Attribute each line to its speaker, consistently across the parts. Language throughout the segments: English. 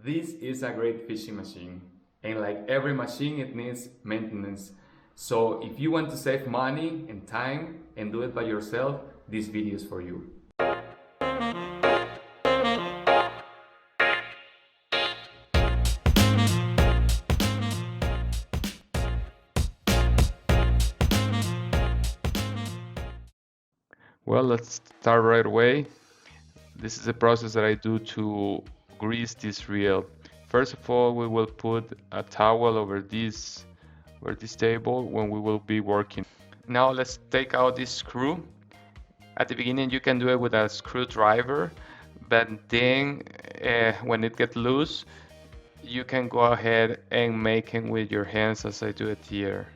Speaker 1: This is a great fishing machine, and like every machine, it needs maintenance. So if you want to save money and time and do it by yourself, this video is for you. Well, let's start right away. This is the process that I do to grease this reel. First of all, we will put a towel over this table when we will be working. Now let's take out this screw. At the beginning you can do it with a screwdriver, but then when it gets loose, you can go ahead and make it with your hands as I do it here.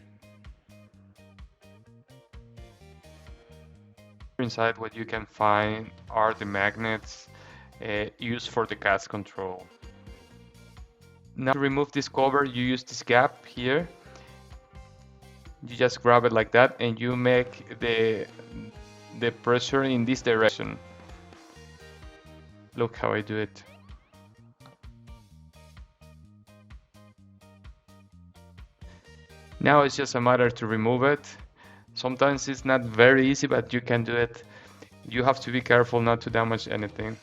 Speaker 1: Inside what you can find are the magnets used for the gas control. Now to remove this cover, you use this gap here. You just grab it like that and you make the pressure in this direction. Look how I do it. Now it's just a matter to remove it. Sometimes it's not very easy, but you can do it. You have to be careful not to damage anything.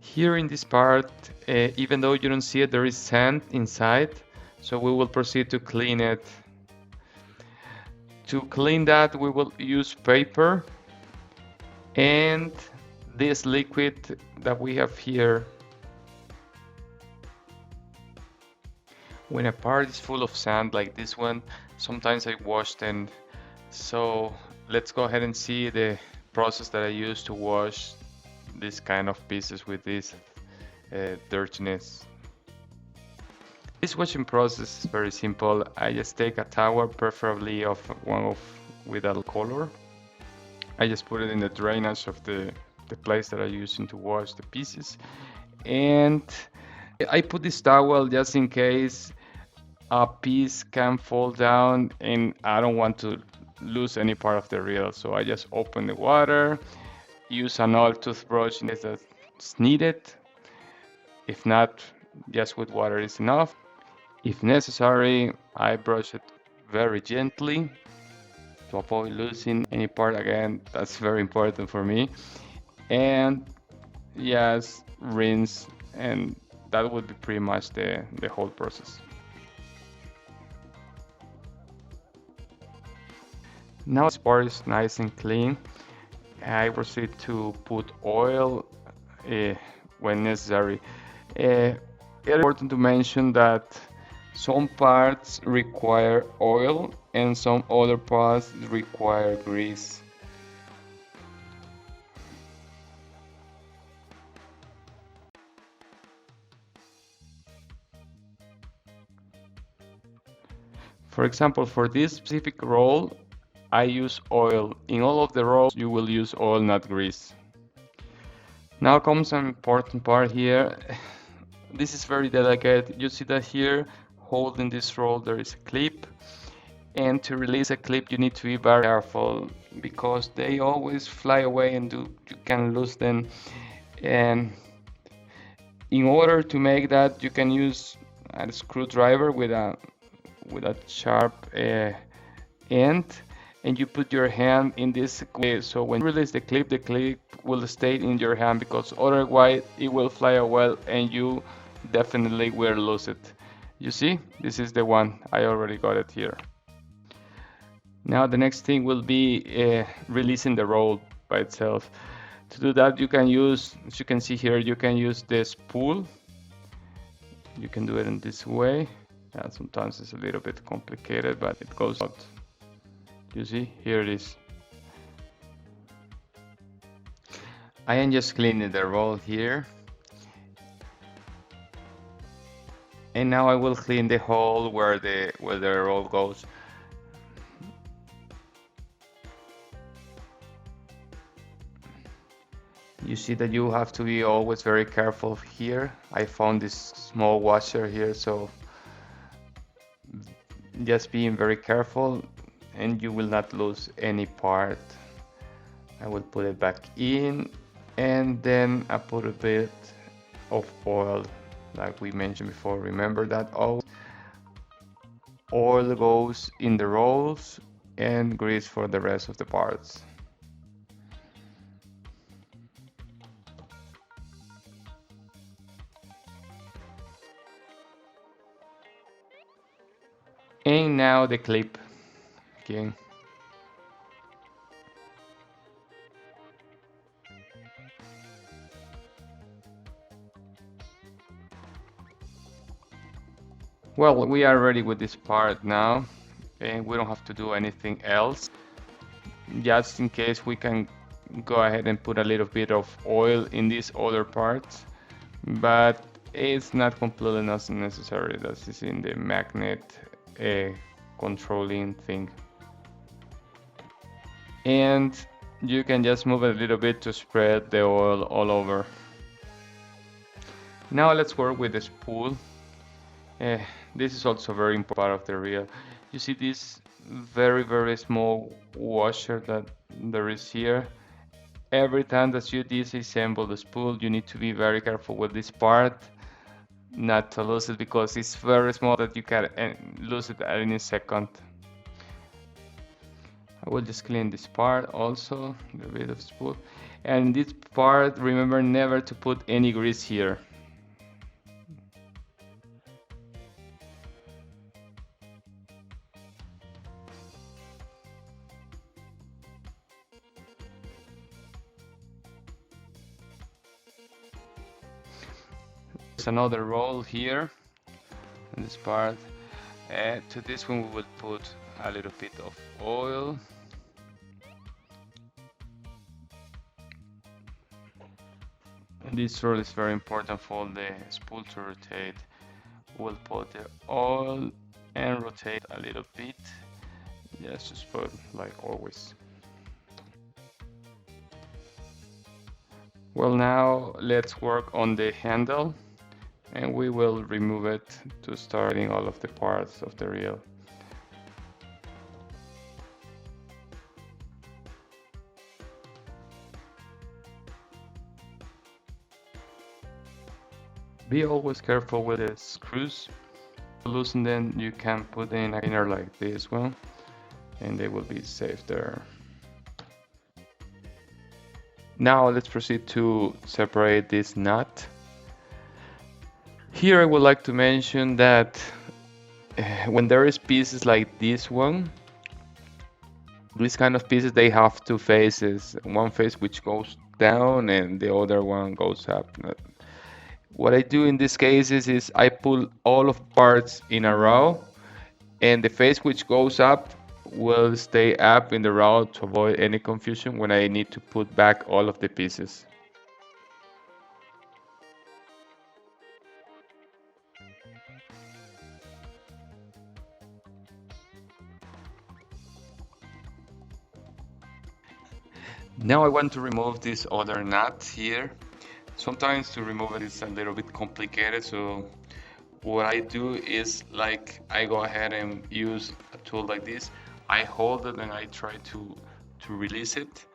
Speaker 1: Here in this part, even though you don't see it, there is sand inside, so we will proceed to clean it. To clean that, we will use paper and this liquid that we have here. When a part is full of sand like this one, sometimes I wash them. So let's go ahead and see the process that I use to wash this kind of pieces with this dirtiness. This washing process is very simple. I just take a towel, preferably of one with a color. I just put it in the drainage of the place that I use to wash the pieces, and I put this towel just in case a piece can fall down and I don't want to lose any part of the reel. So I just open the water, use an old toothbrush in case that's needed. If not, just with water is enough. If necessary, I brush it very gently to avoid losing any part. Again, that's very important for me. And yes, rinse, and that would be pretty much the whole process. Now this part is nice and clean. I proceed to put oil when necessary. It's important to mention that some parts require oil and some other parts require grease. For example, for this specific roll, I use oil. In all of the rolls, you will use oil, not grease. Now comes an important part here. This is very delicate. You see that here, holding this roll, there is a clip. And to release a clip, you need to be very careful because they always fly away and you can lose them. And in order to make that, you can use a screwdriver with a sharp end, and you put your hand in this way. So when you release the clip will stay in your hand, because otherwise it will fly away and you definitely will lose it. You see, this is the one. I already got it here. Now the next thing will be releasing the roll by itself. To do that, you can use, as you can see here, you can use this spool. You can do it in this way. Sometimes it's a little bit complicated, but it goes out. You see, here it is. I am just cleaning the roll here. And now I will clean the hole where the roll goes. You see that you have to be always very careful here. I found this small washer here, so just being very careful and you will not lose any part. I will put it back in, and then I put a bit of oil, like we mentioned before. Remember that oil goes in the rolls and grease for the rest of the parts. And now the clip. Okay. Well, we are ready with this part now, and we don't have to do anything else. Just in case, we can go ahead and put a little bit of oil in these other parts, but it's not completely necessary. That is in the magnet uh, controlling thing. And you can just move it a little bit to spread the oil all over. Now let's work with the spool. Uh, this is also very important part of the reel. You see this very small washer that there is here. Every time that you disassemble the spool, you need to be very careful with this part, not to lose it, because it's very small that you can lose it at any second. I will just clean this part also, the bit of spool. And this part, remember never to put any grease here. There's another roll here in this part. To this one we will put a little bit of oil. And this roll is very important for the spool to rotate. We'll put the oil and rotate a little bit. Just to spot like always. Well, now let's work on the handle, and we will remove it to starting all of the parts of the reel. Be always careful with the screws. To loosen them, you can put in a cleaner like this one, and they will be safe there. Now let's proceed to separate this nut. Here I would like to mention that when there is pieces like this one, these kind of pieces, they have two faces. One face which goes down and the other one goes up. What I do in these cases is I pull all of parts in a row, and the face which goes up will stay up in the row to avoid any confusion when I need to put back all of the pieces. Now I want to remove this other nut here. Sometimes to remove it is a little bit complicated, so what I do is like I go ahead and use a tool like this. I hold it and I try to release it.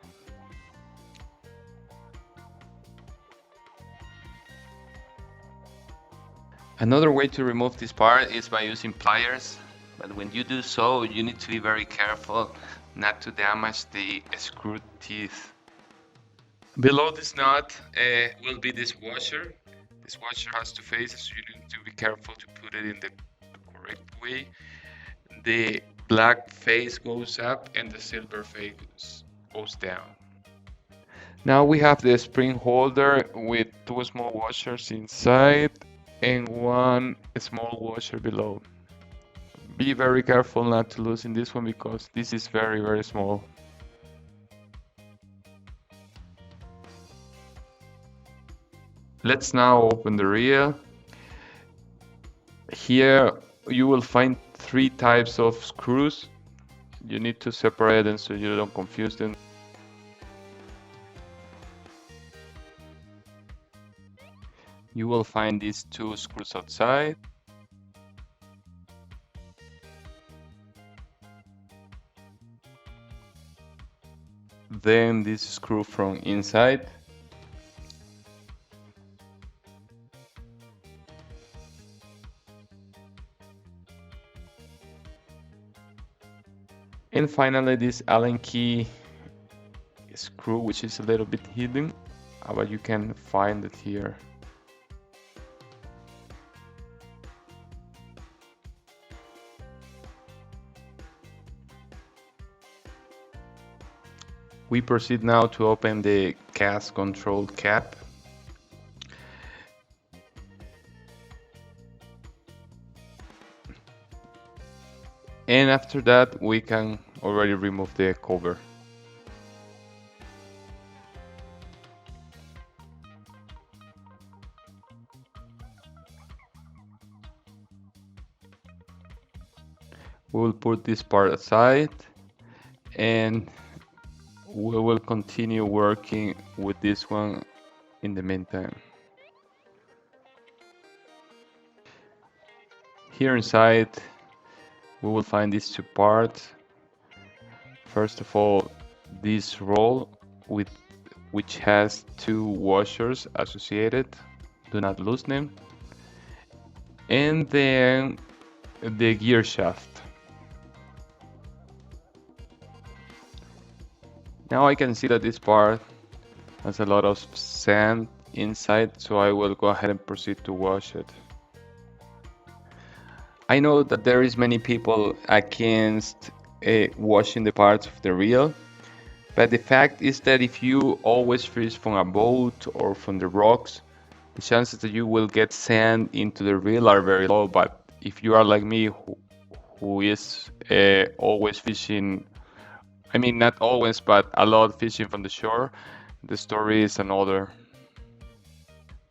Speaker 1: Another way to remove this part is by using pliers, but when you do so, you need to be very careful not to damage the screw teeth. Below this nut will be this washer. This washer has two faces, so you need to be careful to put it in the correct way. The black face goes up and the silver face goes down. Now we have the spring holder with two small washers inside and one small washer below. Be very careful not to loosen this one because this is very small. Let's now open the reel. Here you will find three types of screws. You need to separate them so you don't confuse them. You will find these two screws outside. Then this screw from inside. And finally, this Allen key screw, which is a little bit hidden, but you can find it here. We proceed now to open the gas control cap. And after that, we can already remove the cover. We will put this part aside and we will continue working with this one in the meantime. Here inside, we will find these two parts. First of all, this roll with which has two washers associated. Do not lose them. And then the gear shaft. Now I can see that this part has a lot of sand inside, so I will go ahead and proceed to wash it. I know that there is many people against washing the parts of the reel, but the fact is that if you always fish from a boat or from the rocks, the chances that you will get sand into the reel are very low. But if you are like me, who is always fishing, I mean, not always, but a lot fishing from the shore, the story is another.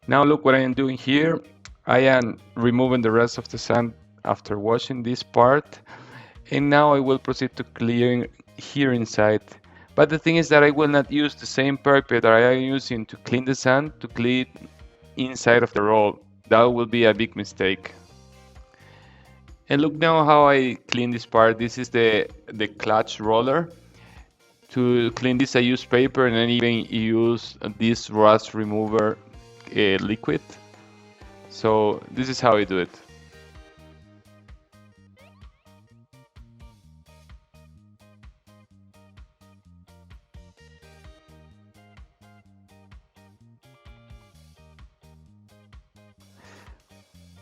Speaker 1: Now look what I am doing here. I am removing the rest of the sand after washing this part, and now I will proceed to clearing here inside. But the thing is that I will not use the same purpose that I am using to clean the sand to clean inside of the roll. That will be a big mistake. And look now how I clean this part. This is the clutch roller. To clean this I use paper and then even use this rust remover liquid. So this is how I do it.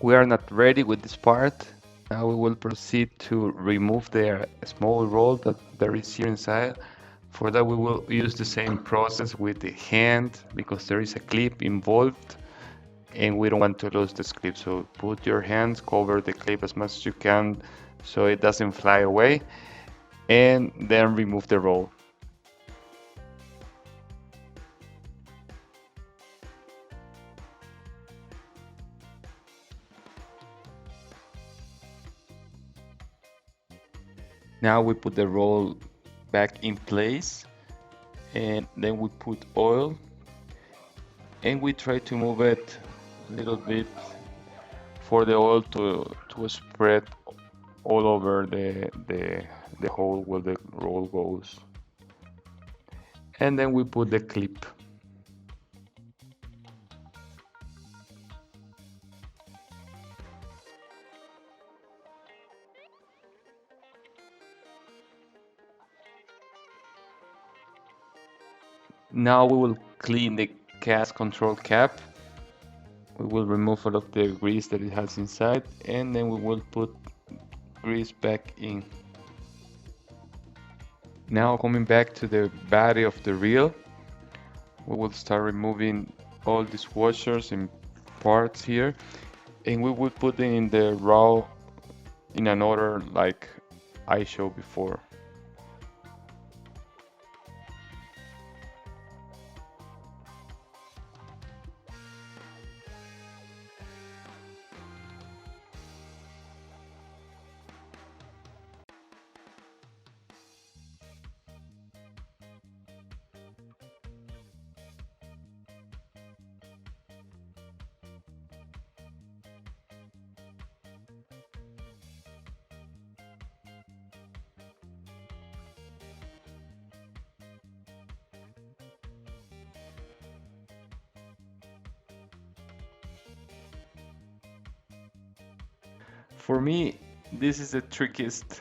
Speaker 1: We are not ready with this part. Now we will proceed to remove the small roll that there is here inside. For that we will use the same process with the hand because there is a clip involved and we don't want to lose this clip. So put your hands, cover the clip as much as you can so it doesn't fly away, and then remove the roll. Now we put the roll back in place and then we put oil and we try to move it a little bit for the oil to spread all over the hole where the roll goes. And then we put the clip. Now we will clean the gas control cap. We will remove all of the grease that it has inside and then we will put grease back in. Now coming back to the body of the reel, we will start removing all these washers and parts here and we will put them in the raw in an order like I showed before. For me, this is the trickiest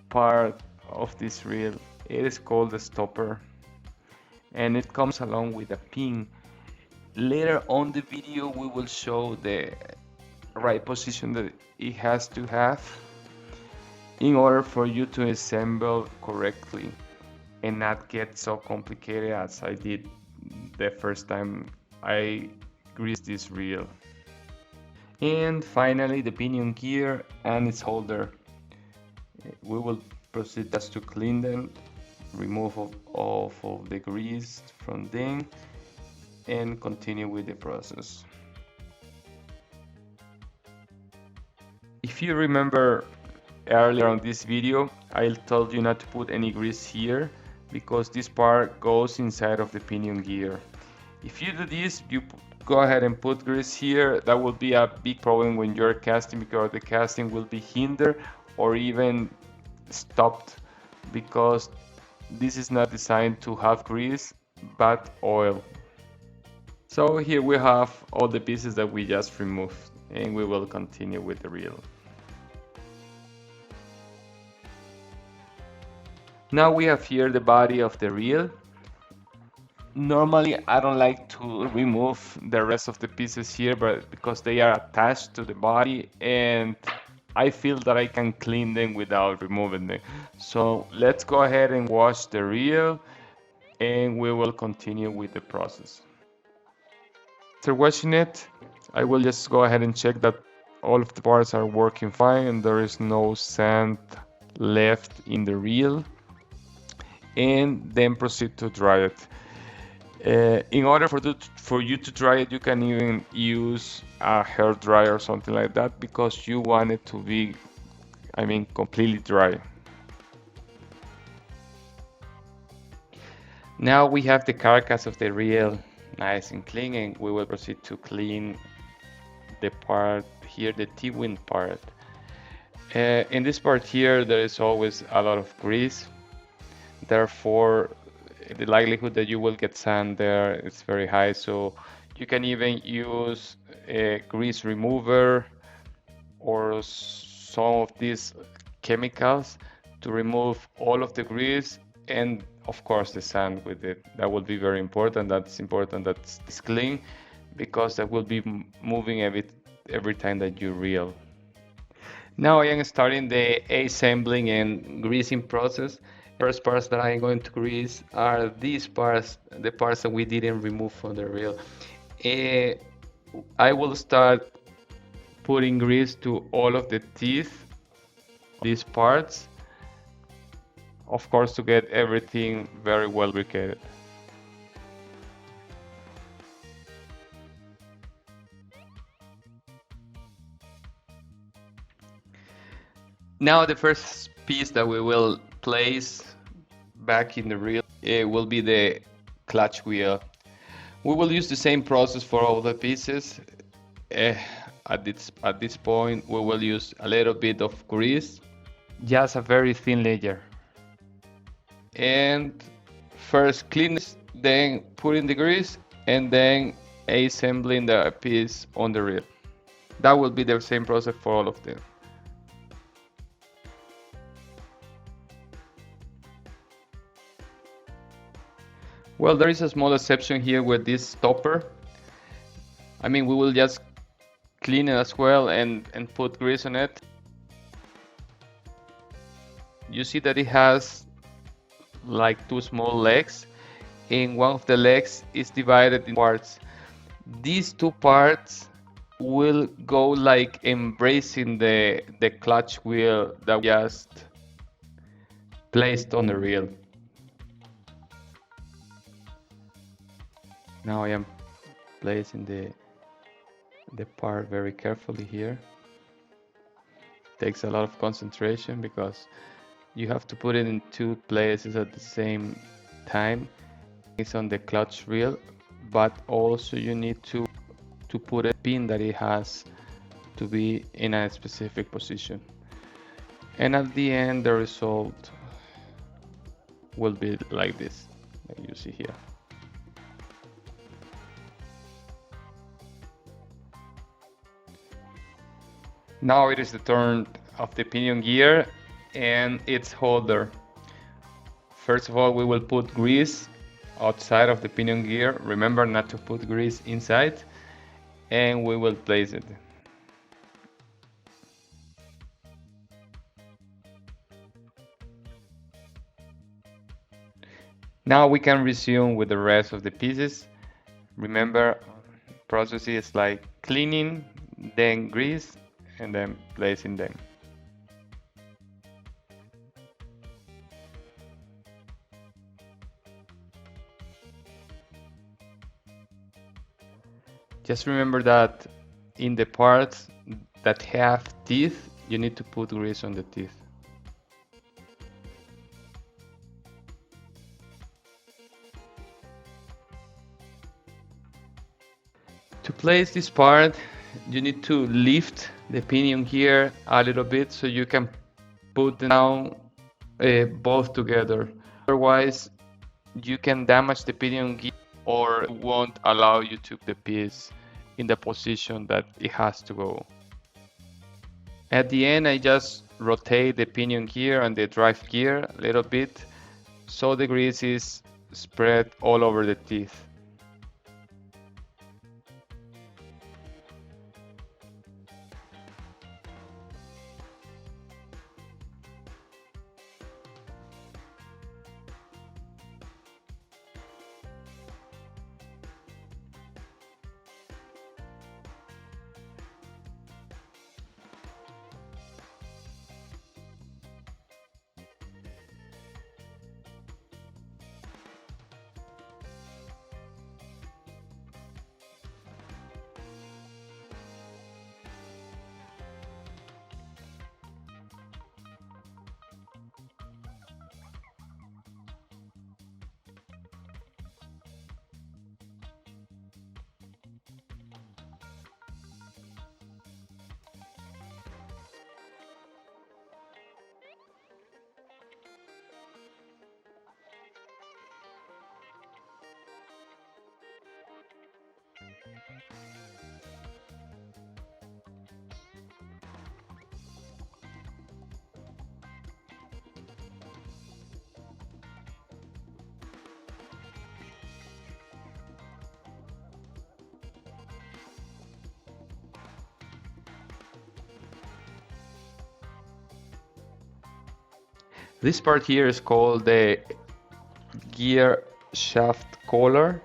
Speaker 1: part of this reel. It is called the stopper, and it comes along with a pin. Later on the video we will show the right position that it has to have in order for you to assemble correctly and not get so complicated as I did the first time I greased this reel. And finally the pinion gear and its holder. We will proceed just to clean them, remove all of the grease from them, and continue with the process. If you remember earlier on this video, I told you not to put any grease here because this part goes inside of the pinion gear. If you do this, you go ahead and put grease here, that will be a big problem when you're casting because the casting will be hindered or even stopped because this is not designed to have grease but oil. So here we have all the pieces that we just removed and we will continue with the reel. Now we have here the body of the reel. Normally I don't like to remove the rest of the pieces here, but because they are attached to the body and I feel that I can clean them without removing them. So let's go ahead and wash the reel and we will continue with the process. After washing it, I will just go ahead and check that all of the parts are working fine and there is no sand left in the reel, and then proceed to dry it. In order for you to dry it, you can even use a hair dryer or something like that because you want it to be, completely dry. Now we have the carcass of the reel nice and clean, and we will proceed to clean the part here, the T-wing part. In this part here, there is always a lot of grease. Therefore, the likelihood that you will get sand there is very high. So you can even use a grease remover or some of these chemicals to remove all of the grease and of course the sand with it. That will be very important. That's important that it's clean because that will be moving every time that you reel. Now I am starting the assembling and greasing process. First parts that I'm going to grease are these parts, the parts that we didn't remove from the reel. I will start putting grease to all of the teeth, these parts, of course to get everything very well lubricated. Now the first piece that we will place back in the reel will be the clutch wheel. We will use the same process for all the pieces. At this point we will use a little bit of grease, just a very thin layer. And first clean this, then put in the grease, and then assembling the piece on the reel. That will be the same process for all of them. Well, there is a small exception here with this stopper. We will just clean it as well and put grease on it. You see that it has like two small legs, and one of the legs is divided in parts. These two parts will go like embracing the clutch wheel that we just placed on the reel. Now I am placing the part very carefully here. Takes a lot of concentration because you have to put it in two places at the same time. It's on the clutch reel, but also you need to put a pin that it has to be in a specific position. And at the end the result will be like this, like you see here. Now it is the turn of the pinion gear and its holder. First of all, we will put grease outside of the pinion gear. Remember not to put grease inside, and we will place it. Now we can resume with the rest of the pieces. Remember, process is like cleaning, then grease, and then placing them. Just remember that in the parts that have teeth, you need to put grease on the teeth. To place this part, you need to lift the pinion here a little bit so you can put them down both together. Otherwise, you can damage the pinion gear or it won't allow you to put the piece in the position that it has to go. At the end, I just rotate the pinion gear and the drive gear a little bit so the grease is spread all over the teeth. This part here is called the gear shaft collar,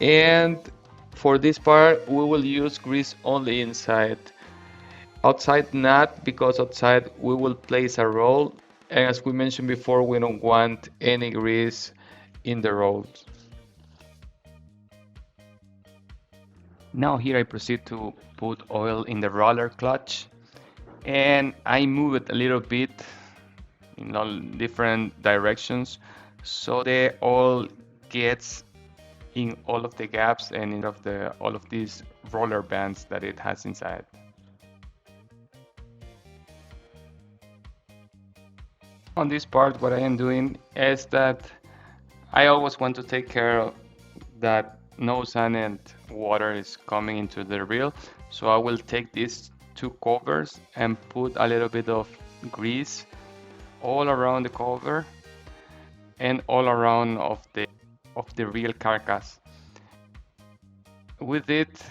Speaker 1: and for this part we will use grease only inside. Outside not, because outside we will place a roll, and as we mentioned before, we don't want any grease in the rolls. Now here I proceed to put oil in the roller clutch, and I move it a little bit in all different directions so the oil gets in all of the gaps and in all of these roller bands that it has inside. On this part, what I am doing is that I always want to take care of that no sand and water is coming into the reel, so I will take these two covers and put a little bit of grease all around the cover and all around of the reel carcass. With it,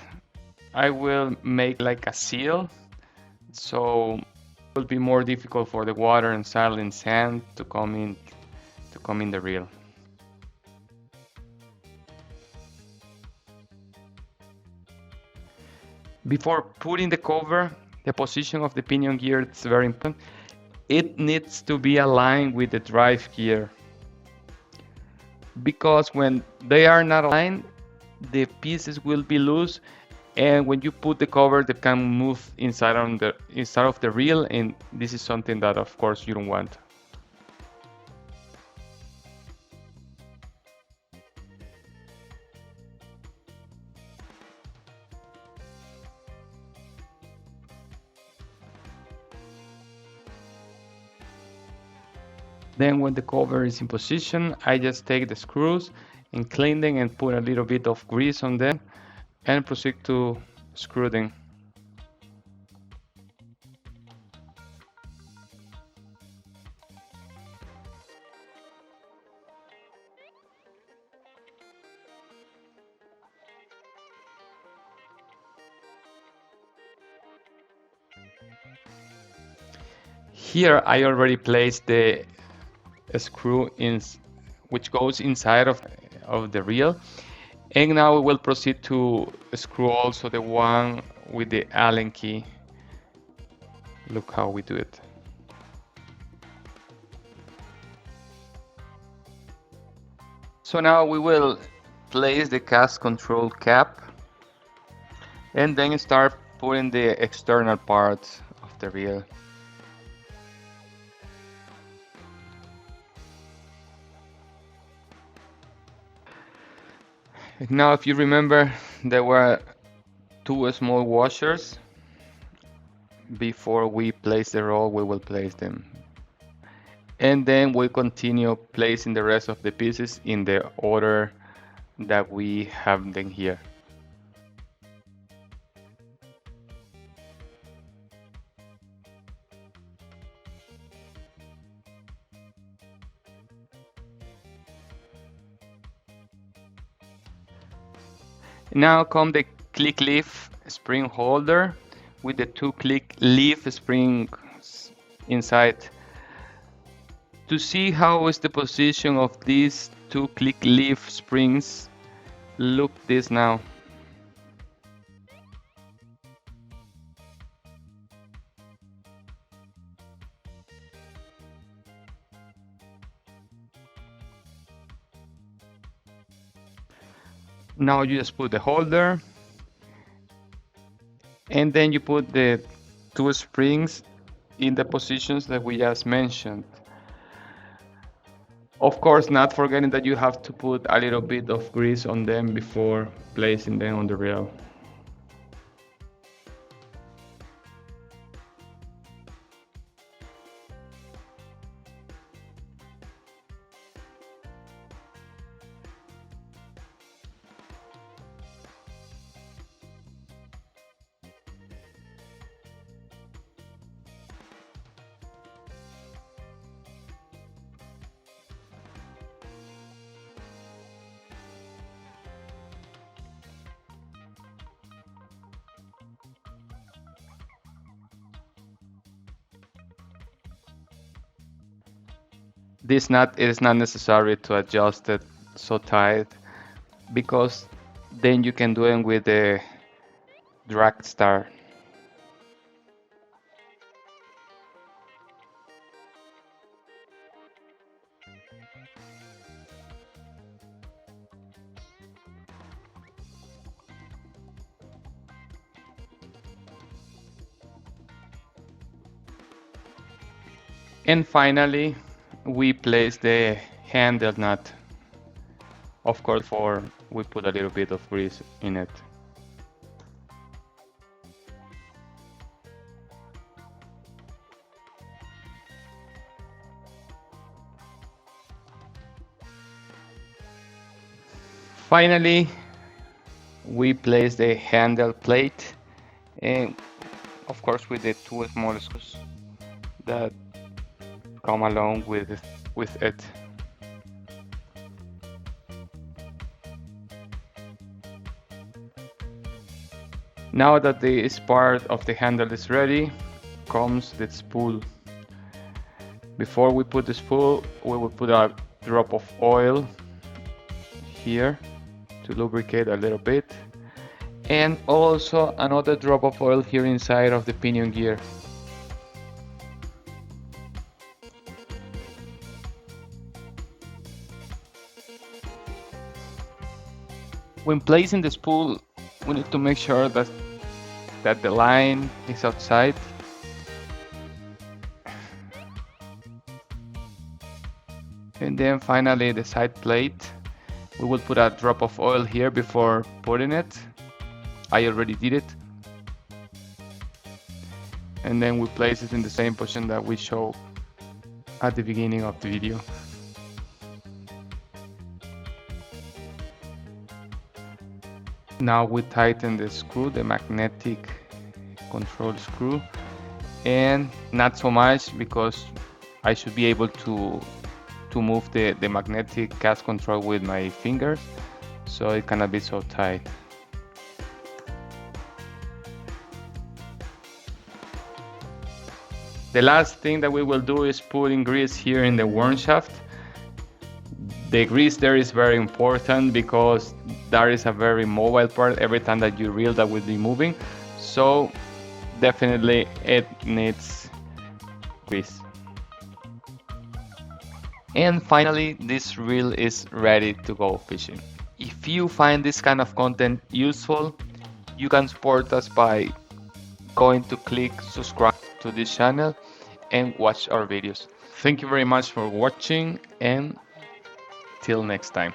Speaker 1: I will make like a seal, so it will be more difficult for the water and silent sand to come in the reel. Before putting the cover, the position of the pinion gear is very important. It needs to be aligned with the drive gear, because when they are not aligned, the pieces will be loose, and when you put the cover, they can move inside of the reel, and this is something that of course you don't want. Then when the cover is in position, I just take the screws and clean them and put a little bit of grease on them and proceed to screw them. Here I already placed the screw which goes inside of the reel, and now we will proceed to screw also the one with the Allen key. Look how we do it. So now we will place the cast control cap and then start putting the external parts of the reel. Now, if you remember, there were two small washers. Before we place the roll, we will place them. And then we continue placing the rest of the pieces in the order that we have them here. Now come the click leaf spring holder with the two click leaf springs inside. To see how is the position of these two click leaf springs, look this now. Now you just put the holder and then you put the two springs in the positions that we just mentioned. Of course, not forgetting that you have to put a little bit of grease on them before placing them on the reel. This nut is not necessary to adjust it so tight because then you can do it with the drag star. And finally, we place the handle nut. Of course, before we put a little bit of grease in it. Finally, we place the handle plate, and of course with the two small screws that come along with it. Now that this part of the handle is ready, comes the spool. Before we put the spool, we will put a drop of oil here to lubricate a little bit, and also another drop of oil here inside of the pinion gear. When placing the spool, we need to make sure that the line is outside. And then finally the side plate. We will put a drop of oil here before putting it. I already did it. And then we place it in the same position that we showed at the beginning of the video. Now we tighten the screw, the magnetic control screw, and not so much because I should be able to move the magnetic cast control with my fingers, so it cannot be so tight. The last thing that we will do is putting grease here in the worm shaft. The grease there is very important because that is a very mobile part. Every time that you reel, that will be moving. So definitely it needs grease. And finally, this reel is ready to go fishing. If you find this kind of content useful, you can support us by going to click subscribe to this channel and watch our videos. Thank you very much for watching, and till next time.